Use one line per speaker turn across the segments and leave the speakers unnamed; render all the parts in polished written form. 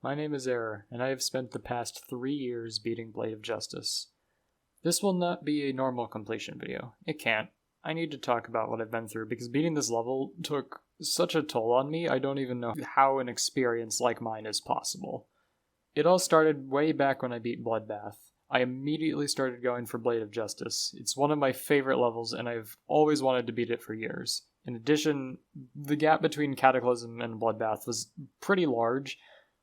My name is Error, and I have spent the past 3 years beating Blade of Justice. This will not be a normal completion video. It can't. I need to talk about what I've been through, because beating this level took such a toll on me, I don't even know how an experience like mine is possible. It all started way back when I beat Bloodbath. I immediately started going for Blade of Justice. It's one of my favorite levels, and I've always wanted to beat it for years. In addition, the gap between Cataclysm and Bloodbath was pretty large.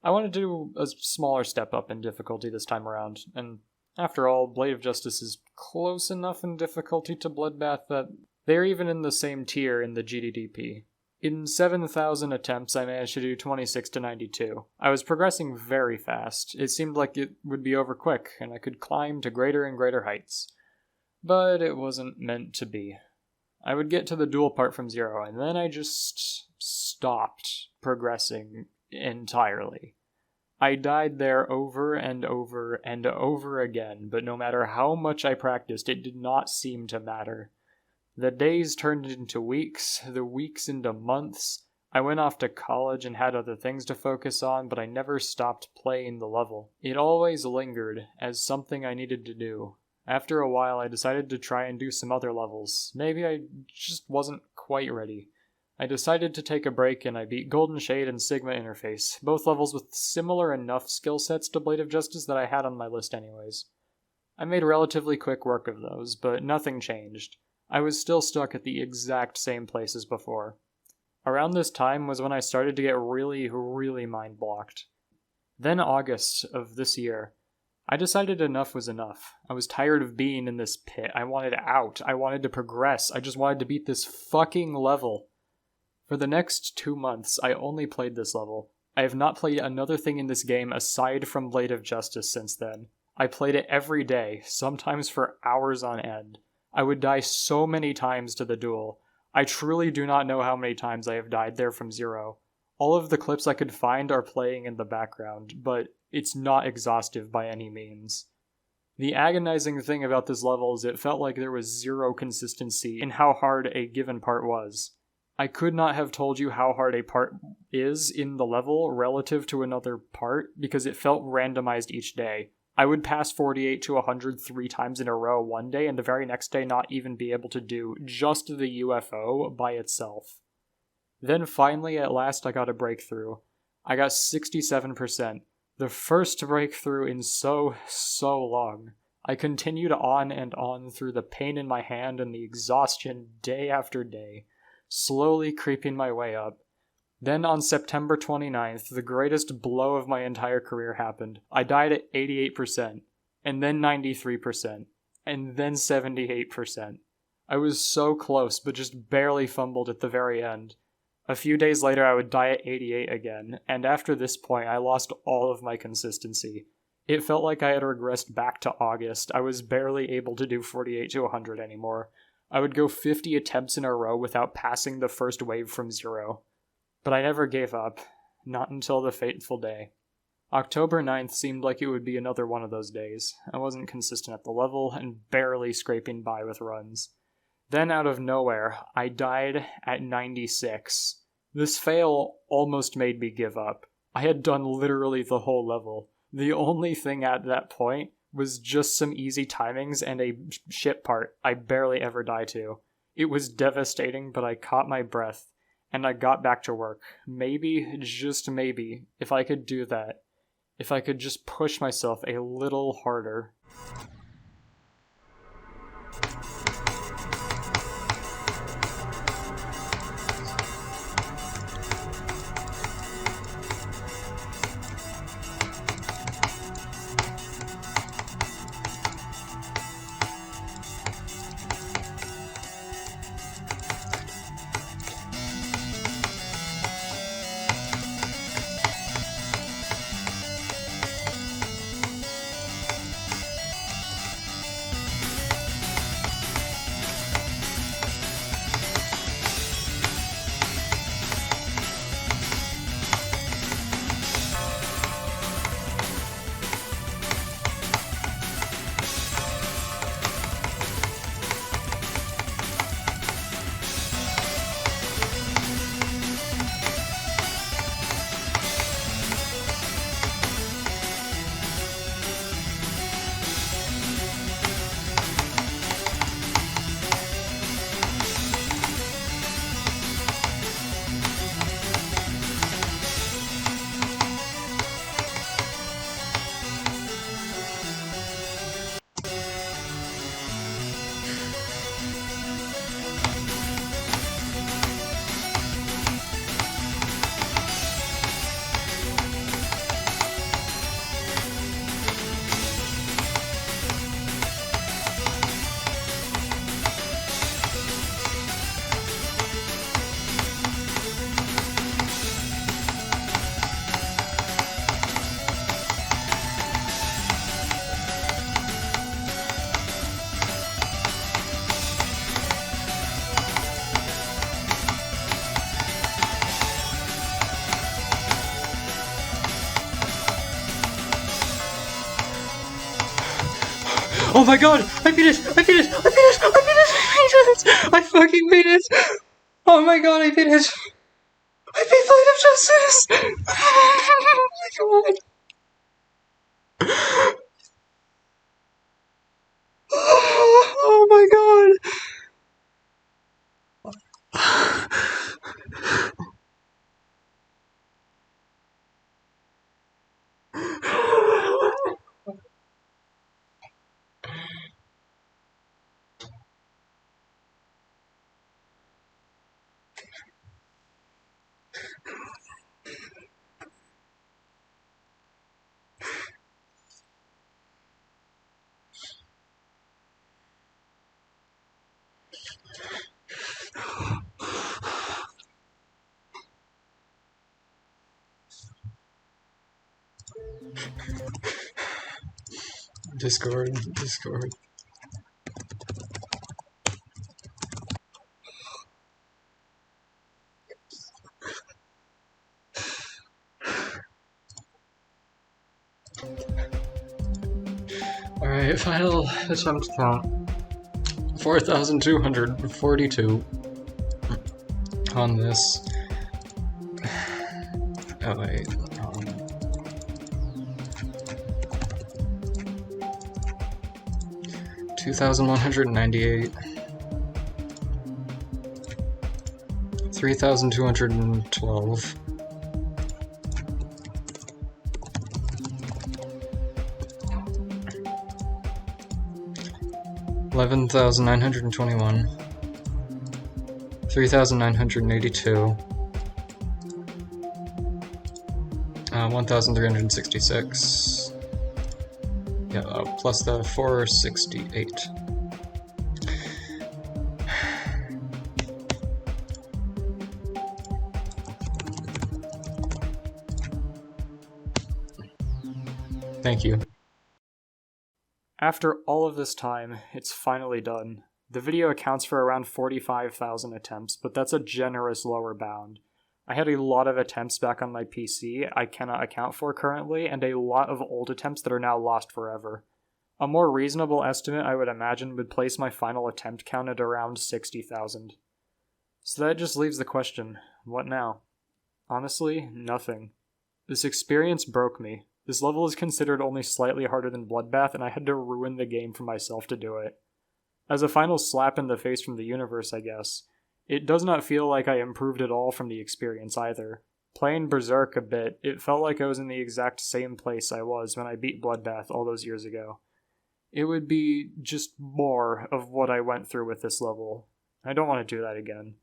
I wanted to do a smaller step up in difficulty this time around, and after all, Blade of Justice is close enough in difficulty to Bloodbath that they're even in the same tier in the GDDP. In 7,000 attempts, I managed to do 26 to 92. I was progressing very fast. It seemed like it would be over quick, and I could climb to greater and greater heights. But it wasn't meant to be. I would get to the duel part from 0, and then I just stopped progressing entirely. I died there over and over and over again, but no matter how much I practiced, it did not seem to matter. The days turned into weeks, the weeks into months. I went off to college and had other things to focus on, but I never stopped playing the level. It always lingered as something I needed to do. After a while, I decided to try and do some other levels. Maybe I just wasn't quite ready. I decided to take a break, and I beat Golden Shade and Sigma Interface, both levels with similar enough skill sets to Blade of Justice that I had on my list anyways. I made relatively quick work of those, but nothing changed. I was still stuck at the exact same place as before. Around this time was when I started to get really mind-blocked. Then August of this year, I decided enough was enough. I was tired of being in this pit. I wanted out. I wanted to progress. I just wanted to beat this fucking level. For the next 2 months, I only played this level. I have not played another thing in this game aside from Blade of Justice since then. I played it every day, sometimes for hours on end. I would die so many times to the duel. I truly do not know how many times I have died there from 0. All of the clips I could find are playing in the background, but it's not exhaustive by any means. The agonizing thing about this level is it felt like there was 0 consistency in how hard a given part was. I could not have told you how hard a part is in the level relative to another part because it felt randomized each day. I would pass 48 to 100 3 times in a row one day and the very next day not even be able to do just the UFO by itself. Then finally, at last, I got a breakthrough. I got 67%. The first breakthrough in so long. I continued on and on through the pain in my hand and the exhaustion day after day, slowly creeping my way up. Then on September 29th, the greatest blow of my entire career happened. I died at 88%, and then 93%, and then 78%. I was so close, but just barely fumbled at the very end. A few days later, I would die at 88 again, and after this point, I lost all of my consistency. It felt like I had regressed back to August. I was barely able to do 48 to 100 anymore. I would go 50 attempts in a row without passing the first wave from 0. But I never gave up, not until the fateful day. October 9th seemed like it would be another one of those days. I wasn't consistent at the level, and barely scraping by with runs. Then out of nowhere, I died at 96. This fail almost made me give up. I had done literally the whole level. The only thing at that point was just some easy timings and a shit part I barely ever die to. It was devastating, but I caught my breath. And I got back to work. Maybe, just maybe, if I could do that, if I could just push myself a little harder. Oh my god! I beat it! I beat it! I beat it! I beat it! I beat it! I fucking beat it! Oh my god, I beat it! I beat Blade of Justice! Oh my god! Oh my god! Discord. Alright, final attempt count. 4,242 on this. Oh wait. 2,198. 3,212. 11,921. 3,982. 1,366. Yeah, plus the 468. Thank you. After all of this time, it's finally done. The video accounts for around 45,000 attempts, but that's a generous lower bound. I had a lot of attempts back on my PC I cannot account for currently, and a lot of old attempts that are now lost forever. A more reasonable estimate, I would imagine, would place my final attempt count at around 60,000. So that just leaves the question, what now? Honestly, nothing. This experience broke me. This level is considered only slightly harder than Bloodbath, and I had to ruin the game for myself to do it. As a final slap in the face from the universe, I guess, it does not feel like I improved at all from the experience either. Playing Berserk a bit, it felt like I was in the exact same place I was when I beat Bloodbath all those years ago. It would be just more of what I went through with this level. I don't want to do that again.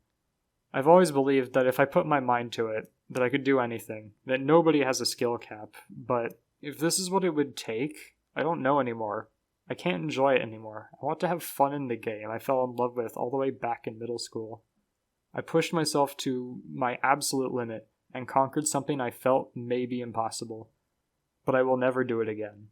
I've always believed that if I put my mind to it, that I could do anything, that nobody has a skill cap, but if this is what it would take, I don't know anymore. I can't enjoy it anymore. I want to have fun in the game I fell in love with all the way back in middle school. I pushed myself to my absolute limit and conquered something I felt may be impossible. But I will never do it again.